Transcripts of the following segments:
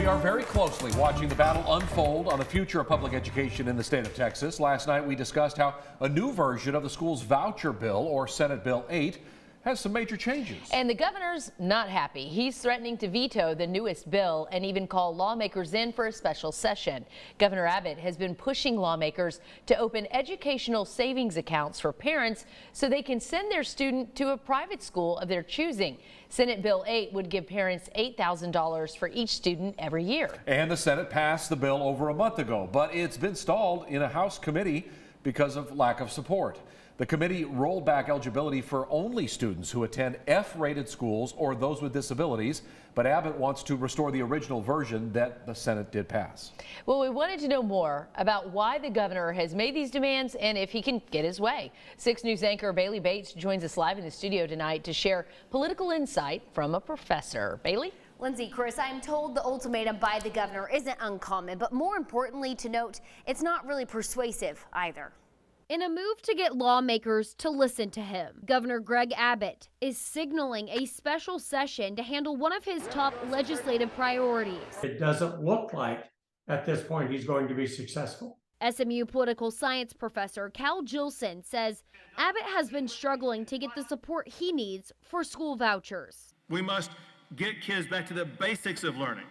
We are very closely watching the battle unfold on the future of public education in the state of Texas. Last night we discussed how a new version of the school's voucher bill, or Senate Bill 8, has some major changes. And the governor's not happy. He's threatening to veto the newest bill and even call lawmakers in for a special session. Governor Abbott has been pushing lawmakers to open educational savings accounts for parents so they can send their student to a private school of their choosing. Senate Bill 8 would give parents $8,000 for each student every year. And the Senate passed the bill over a month ago, but it's been stalled in a House committee because of lack of support. The committee rolled back eligibility for only students who attend F-rated schools or those with disabilities, but Abbott wants to restore the original version that the Senate did pass. Well, we wanted to know more about why the governor has made these demands and if he can get his way. 6 News anchor Bailey Bates joins us live in the studio tonight to share political insight from a professor. Bailey? Lindsay, Chris, I'm told the ultimatum by the governor isn't uncommon, but more importantly to note, it's not really persuasive either. In a move to get lawmakers to listen to him, Governor Greg Abbott is signaling a special session to handle one of his top legislative priorities. It doesn't look like at this point he's going to be successful. SMU political science professor Cal Jillson says Abbott has been struggling to get the support he needs for school vouchers. We must get kids back to the basics of learning,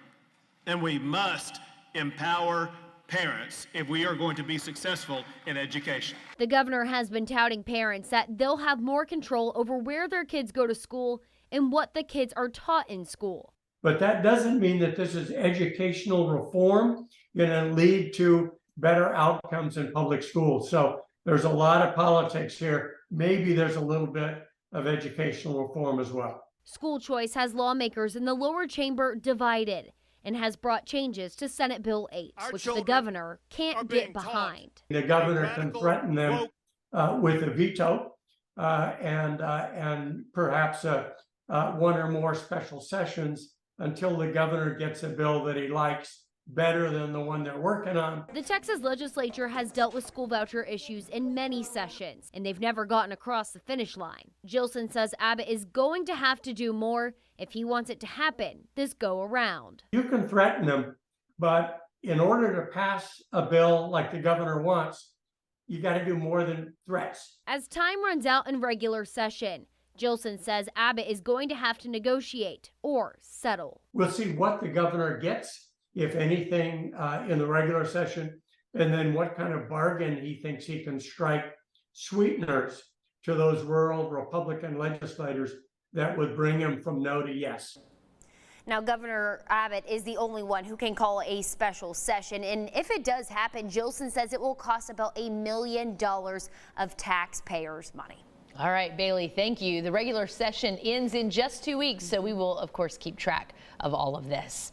and we must empower parents if we are going to be successful in education. The governor has been touting parents that they'll have more control over where their kids go to school and what the kids are taught in school. But that doesn't mean that this is educational reform going to lead to better outcomes in public schools. So there's a lot of politics here. Maybe there's a little bit of educational reform as well. School choice has lawmakers in the lower chamber divided and has brought changes to Senate Bill 8, which the governor can't get behind. The governor can threaten them with a veto and perhaps one or more special sessions until the governor gets a bill that he likes better than the one they're working on. The Texas legislature has dealt with school voucher issues in many sessions, and they've never gotten across the finish line. Jillson says Abbott is going to have to do more if he wants it to happen this go around. You can threaten them, but in order to pass a bill like the governor wants, you got to do more than threats. As time runs out in regular session, Jillson says Abbott is going to have to negotiate or settle. We'll see what the governor gets, if anything, in the regular session, and then what kind of bargain he thinks he can strike sweeteners to those rural Republican legislators that would bring him from no to yes. Now, Governor Abbott is the only one who can call a special session, and if it does happen, Jillson says it will cost about $1 million of taxpayers' money. All right, Bailey, thank you. The regular session ends in just 2 weeks, so we will, of course, keep track of all of this.